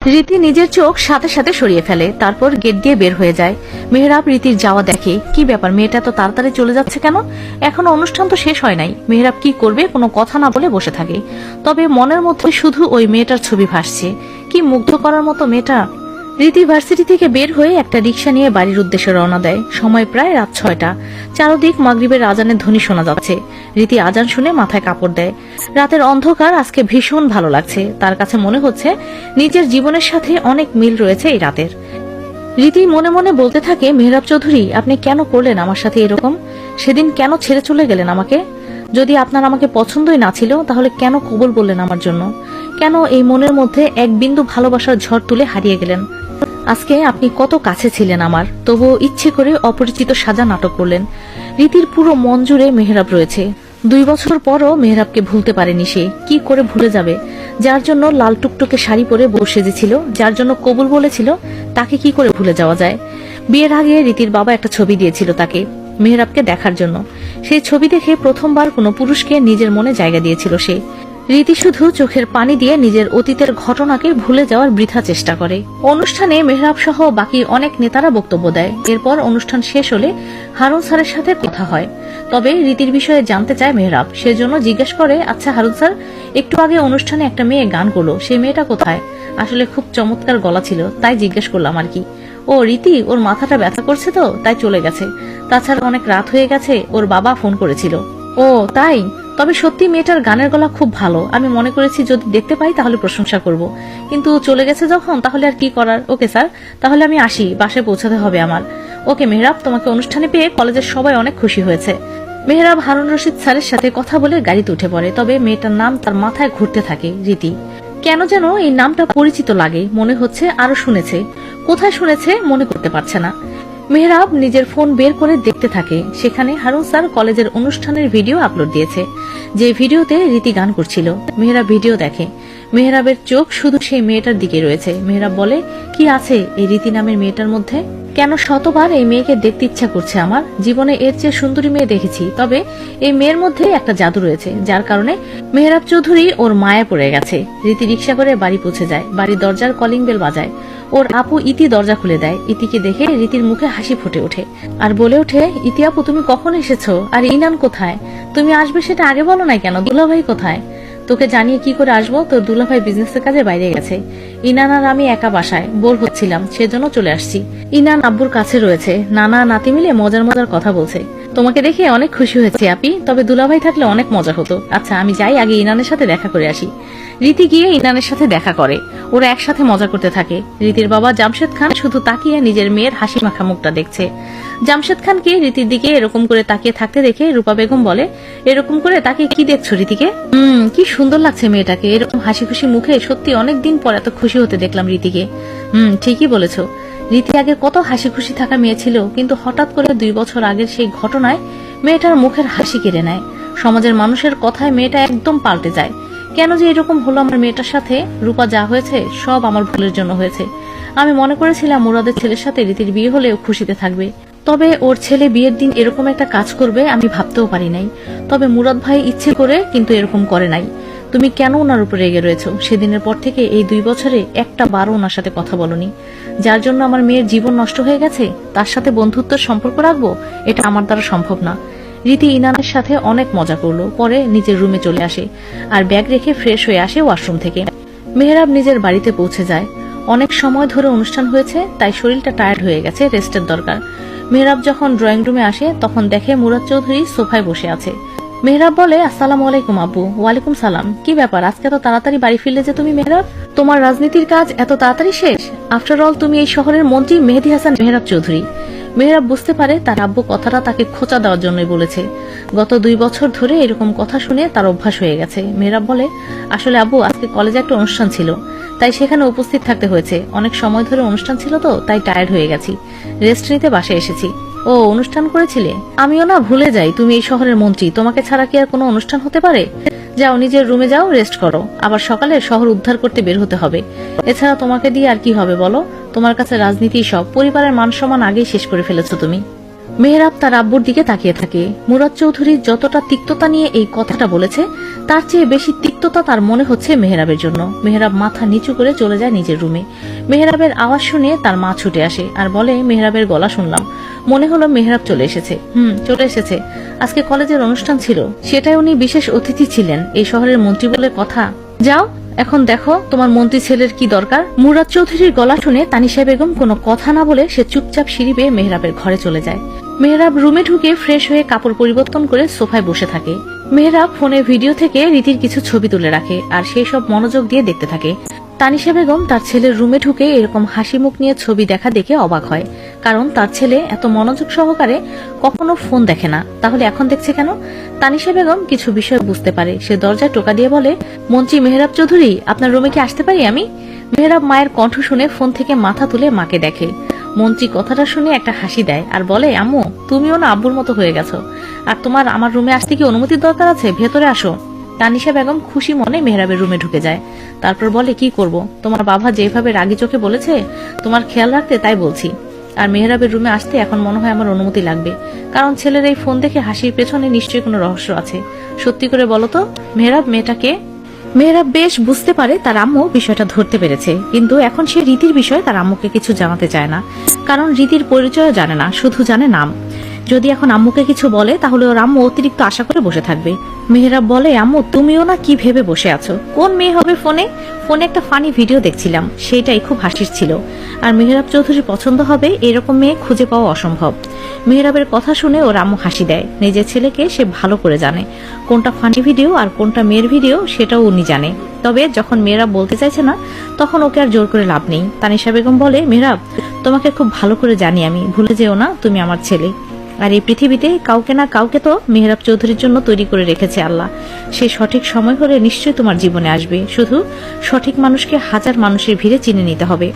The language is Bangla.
রীতি নিজের চোখ সাথে সাথে সরিয়ে ফেলে, তারপর গেট দিয়ে বের হয়ে যায়। মেহরাব রীতির যাওয়া দেখে। কি ব্যাপার, মেয়েটা তো তাড়াতাড়ি চলে যাচ্ছে কেন? এখনো অনুষ্ঠান তো শেষ হয় নাই। মেহরাব কি করবে কোনো কথা না বলে বসে থাকে। তবে মনের মধ্যে শুধু ওই মেয়েটার ছবি ভাসছে। কি মুগ্ধ করার মতো মেয়েটা। রীতি ভার্সিটি থেকে বের হয়ে একটা রিক্সা নিয়ে বাড়ির উদ্দেশ্যে রওনা দেয়। সময় প্রায় রাত 6টা। চারদিক মাগরিবের আজানের ধ্বনি শোনা যাচ্ছে। রীতি আজান শুনে মাথায় কাপড় দেয়। রাতের অন্ধকার আজকে ভীষণ ভালো লাগছে। তার কাছে মনে হচ্ছে নিজের জীবনের সাথে অনেক মিল রয়েছে এই রাতের। রীতি মনে মনে বলতে থাকে, মেহরাব চৌধুরী, আপনি কেন করলেন আমার সাথে এরকম? সেদিন কেন ছেড়ে চলে গেলেন আমাকে? যদি আপনার আমাকে পছন্দই না ছিল তাহলে কেন কবুল বললেন আমার জন্য? কেন এই মনের মধ্যে এক বিন্দু ভালোবাসার ঝড় তুলে হারিয়ে গেলেন? আজকে আপনি কত কাছে ছিলেন আমার, তবুও ইচ্ছে করে অপরিচিত সাজা নাটক করলেন। রীতির পুরো মন জুড়ে মেহরাব রয়েছে। 2 বছর পরও মেহরাবকে ভুলতে পারেনি সে। কি করে ভুলে যাবে? যার জন্য লাল টুকটুকে শাড়ি পরে বউ সেজেছিল, যার জন্য কবুল বলেছিল, তাকে কি করে ভুলে যাওয়া যায়? বিয়ের আগে রীতির বাবা একটা ছবি দিয়েছিল তাকে, মেহরাবকে দেখার জন্য। সেই ছবি দেখে প্রথমবার কোনো পুরুষকে নিজের মনে জায়গা দিয়েছিল সে। রীতি শুধু চোখের পানি দিয়ে নিজের অতীতের ঘটনাকে ভুলে যাওয়ার বৃথা চেষ্টা করে। অনুষ্ঠানে মেহরাব সহ বাকি অনেক নেতারা বক্তব্য দেয়। এরপর অনুষ্ঠান শেষ হলে হারুন স্যারের সাথে কথা হয়। তবে রীতির বিষয়ে জানতে চায় মেহরাব। সেজন্য জিজ্ঞেস করে, আচ্ছা হারুন স্যার, একটু আগে অনুষ্ঠানে একটা মেয়ে গান করলো, সেই মেয়েটা কোথায়? আসলে খুব চমৎকার গলা ছিল, তাই জিজ্ঞেস করলাম আর কি। ও রীতি, ওর মাথাটা ব্যথা করছে তো তাই চলে গেছে। তাছাড়া অনেক রাত হয়ে গেছে, ওর বাবা ফোন করেছিল। ও তাই? তবে সত্যি মেয়েটার গানের গলা খুব ভালো। আমি মনে করেছি যদি দেখতে পাই তাহলে প্রশংসা করব, কিন্তু চলে গেছে যখন তাহলে আর কি করার। ওকে স্যার, তাহলে আমি আসি, বাসায় পৌঁছাতে হবে আমার। ওকে মেহরাব, তোমাকে অনুষ্ঠানে পেয়ে কলেজের সবাই অনেক খুশি হয়েছে। মেহরাব হারুন রশিদ স্যারের সাথে কথা বলে গাড়িতে উঠে পড়ে। তবে মেয়েটার নাম তার মাথায় ঘুরতে থাকে। রীতি কেন যেন এই নামটা পরিচিত লাগে, মনে হচ্ছে আরো শুনেছে। কোথায় শুনেছে মনে করতে পারছে না। মেহরাব নিজের ফোন বের করে দেখতে থাকে। সেখানে হারুন স্যার কলেজের অনুষ্ঠানের ভিডিও আপলোড দিয়েছে, যে ভিডিওতে রীতি গান করছিল। মেহরাব ভিডিও দেখে। মেহরাবের চোখ শুধু সেই মেয়েটার দিকে রয়েছে। মেহরাব বলে, কি আছে এই রীতি নামের মেয়েটার মধ্যে? কেন শতবার এই মেয়েকে দেখতে ইচ্ছা করছে আমার। জীবনে এর চেয়ে সুন্দরী মেয়ে দেখেছি, তবে এই মেয়ের মধ্যে একটা জাদু রয়েছে, যার কারণে মেহরাব চৌধুরী ওর মায়া পড়ে গেছে। রীতি রিক্সা করে বাড়ি পৌঁছে যায়। বাড়ির দরজার কলিং বেল বাজায়। ওর আপু ইতি দরজা খুলে দেয়। ইতিকে দেখে রীতির মুখে হাসি ফুটে ওঠে, আর বলে ওঠে, ইতি আপু তুমি কখন এসেছো? আর ইনান কোথায়? তুমি আসবে সেটা আগে বলো নাই কেন? দুলাভাই কোথায়? তোকে জানিয়ে কি করে আসবো? তোর দুলাভাই বিজনেসের কাজে বাইরে গেছে। ইনান আর আমি একা বাসায় বোর হচ্ছিলাম, সেজন্য চলে আসছি। ইনান আব্বুর কাছে রয়েছে, নানা নাতি মিলে মজার মজার কথা বলছে। তোমাকে দেখে অনেক খুশি হয়েছে আপি, তবে দুলাভাই থাকলে অনেক মজা হতো। আচ্ছা আমি যাই, আগে ইনানের সাথে দেখা করে আসি। রীতি গিয়ে ইনানের সাথে দেখা করে। ওরা একসাথে মজা করতে থাকে। রীতির বাবা জামশেদ খান শুধু তাকিয়ে নিজের মেয়ের হাসি মাখা মুখটা দেখছে। জামশেদ খানকে রীতির দিকে এরকম করে তাকিয়ে থাকতে দেখে রূপা বেগম বলে, এরকম করে তাকে কি দেখছো রীতিকে? কি সুন্দর লাগছে মেয়েটাকে এরকম হাসি খুশি মুখে। সত্যি অনেকদিন পর এত খুশি হতে দেখলাম রীতিকে। ঠিকই বলেছো। রীতি আগে কত হাসি খুশি থাকা মেয়ে ছিল, কিন্তু হঠাৎ করে 2 বছর আগের সেই ঘটনায় মেয়েটার মুখের হাসি কেড়ে নেয়। সমাজের মানুষের কথায় মেয়েটা একদম পাল্টে যায়। কেন যে এরকম হলো আমার মেয়েটার সাথে? রূপা, যা হয়েছে সব আমার ভুলের জন্য হয়েছে। আমি মনে করেছিলাম মুরাদের ছেলের সাথে রীতির বিয়ে হলেও খুশিতে থাকবে, তবে ওর ছেলে বিয়ের দিন এরকম একটা কাজ করবে আমি ভাবতেও পারি নাই। তবে মুরাদ ভাই ইচ্ছে করে কিন্তু এরকম করে নাই। তুমি কেন ওনার উপরে রেগে রয়েছো? সেদিনের পর থেকে এই 2 বছরে একটা বারও ওনার সাথে কথা বলনি। যার জন্য আমার মেয়ের জীবন নষ্ট হয়ে গেছে, তার সাথে বন্ধুত্বের সম্পর্ক রাখবো, এটা আমার দ্বারা সম্ভব না। রীতি ইনানের সাথে অনেক মজা করলো, পরে নিজের রুমে চলে আসে আর ব্যাগ রেখে ফ্রেশ হয়ে আসে ওয়াশরুম থেকে। মেহরাব নিজের বাড়িতে পৌঁছে যায়। অনেক সময় ধরে অনুষ্ঠান হয়েছে, তাই শরীরটা টায়ার্ড হয়ে গেছে, রেস্টের দরকার। মেহরাব যখন ড্রয়িং রুমে আসে তখন দেখে মুরাদ চৌধুরী সোফায় বসে আছে। মেহরাব বলে, আসসালামু আলাইকুম আব্বু। ওয়ালাইকুম সালাম। কি ব্যাপার, আজকে এত তাড়াতাড়ি বাড়ি ফিরলে যে তুমি মেহরাব? তোমার রাজনীতির কাজ এত তাড়াতাড়ি শেষ? আফটার অল তুমি এই শহরের মন্ত্রী মেহেদী হাসান মেহরাব চৌধুরী। মেহরাব বুঝতে পারে তার আব্বু কথাটা তাকে খোঁচা দেওয়ার জন্যই বলেছে। গত 2 বছর ধরে এরকম কথা শুনে তার অভ্যাস হয়ে গেছে। মেহরাব বলে, আসলে আব্বু আজকে কলেজে একটা অনুষ্ঠান ছিল, তাই সেখানে উপস্থিত থাকতে হয়েছে। অনেক সময় ধরে অনুষ্ঠান ছিল তো, তাই টায়ার্ড হয়ে গেছি, রেস্ট নিতে বাসায় এসেছি। ও অনুষ্ঠান করেছিলে? আমিও না ভুলে যাই তুমি এই শহরের মন্ত্রী, তোমাকে ছাড়া কি আর কোনো অনুষ্ঠান হতে পারে? যাও নিজের রুমে যাও, রেস্ট করো, আবার সকালে শহর উদ্ধার করতে বের হতে হবে। এছাড়া তোমাকে দিয়ে আর কি হবে বলো? তোমার কাছে রাজনীতি সব, পরিবারের মান সম্মান আগেই শেষ করে ফেলেছো তুমি। মেহরাব তার আব্বুর দিকে তাকিয়ে থাকে। মুরাদ চৌধুরী যতটা তিক্ততা নিয়ে এই কথাটা বলেছে তার চেয়ে বেশি তিক্ততা তার মনে হচ্ছে মেহরাবের জন্য। মেহরাব মাথা নিচু করে চলে যায় নিজের রুমে। মেহরাবের আওয়াজ শুনে তার মা ছুটে আসে আর বলে, মেহরাবের গলা শুনলাম, মনে হলো মেহরাব চলে এসেছে। চলে এসেছে। আজকে কলেজের অনুষ্ঠান ছিল, সেটাই উনি বিশেষ অতিথি ছিলেন, এই শহরের মন্ত্রী বলে কথা। যাও এখন দেখো তোমার মন্ত্রী ছেলের কি দরকার। মুরাদ চৌধুরীর গলা শুনে তানিশা বেগম কোনো কথা না বলে সে চুপচাপ সিঁড়ি বেয়ে মেহরাবের ঘরে চলে যায়। মেহরাব রুমে ঢুকে ফ্রেশ হয়ে কাপড় পরিবর্তন করে সোফায় বসে থাকে। মেহরাব ফোনের ভিডিও থেকে রীতির কিছু ছবি তুলে রাখে আর সেই সব মনোযোগ দিয়ে দেখতে থাকে। তানিশা বেগম তার ছেলের রুমে ঢুকে এরকম হাসি মুখ নিয়ে ছবি দেখা দেখে অবাক হয়, কারণ তার ছেলে এত মনোযোগ সহকারে কখনো ফোন দেখে না, তাহলে এখন দেখছে কেন? তানিশা বেগম কিছু বিষয় বুঝতে পারে। সে দরজায় টোকা দিয়ে বলে, মন্ত্রী মেহরাব চৌধুরী, আপনার রুমে কি আসতে পারি আমি? মেহরাব মায়ের কণ্ঠ শুনে ফোন থেকে মাথা তুলে মাকে দেখে। মন্ত্রী কথাটা শুনে একটা হাসি দেয় আর বলে, আম্মু তুমিও না আব্বুর মতো হয়ে গেছো, আর তোমার আমার রুমে আসতে কি অনুমতির দরকার আছে? ভেতরে আসো। তানিশা বেগম খুশি মনে মেহরাবের রুমে ঢুকে যায়। তারপর বলে, কি করব, তোমার বাবা যেভাবে রাগী চোখে বলেছে তোমার খেয়াল রাখতে, তাই বলছি। আর মেহরাবের রুমে আসতে এখন মনে হয় আমার অনুমতি লাগবে, কারণ ছেলের এই ফোন দেখে হাসির পেছনে নিশ্চয়ই কোনো রহস্য আছে। সত্যি করে বলো তো, মেহরাব মেয়েটাকে? মেহরাব বেশ বুঝতে পারে তার আম্মু বিষয়টা ধরতে পেরেছে, কিন্তু এখন সে রীতির বিষয়ে তার আম্মুকে কিছু জানাতে চায় না, কারণ রীতির পরিচয় জানে না, শুধু জানে নাম। যদি এখন আম্মুকে কিছু বলে তাহলে ওর আম্মু অতিরিক্ত আশা করে বসে থাকবে। মেহরাব বলে, আম্মু তুমিও না কি ভেবে বসে আছো? কোন মেয়ে হবে ফোনে? ফোনে একটা ফানি ভিডিও দেখছিলাম, সেইটাই খুব হাসির ছিল। আর মেহরাব চৌধুরী পছন্দ হবে এরকম মেয়ে খুঁজে পাওয়া অসম্ভব। মেহরাবের কথা শুনে ওর আম্মু হাসি দেয়। নিজের ছেলেকে সে ভালো করে জানে, কোনটা ফানি ভিডিও আর কোনটা মেয়ের ভিডিও সেটাও উনি জানে। তবে যখন মেহরাব বলতে চাইছে না তখন ওকে আর জোর করে লাভ নেই। তানিশা বেগম বলে, মেহরাব তোমাকে খুব ভালো করে জানি আমি, ভুলে যেও না তুমি আমার ছেলে। আর এই পৃথিবীতে কাউকে না কাউকে তো মেহরাব চৌধুরীর জন্য তৈরি করে রেখেছে আল্লাহ। সে সঠিক সময় হলে নিশ্চয়ই তোমার জীবনে আসবে, শুধু সঠিক মানুষকে হাজার মানুষের ভিড়ে চিনে নিতে হবে।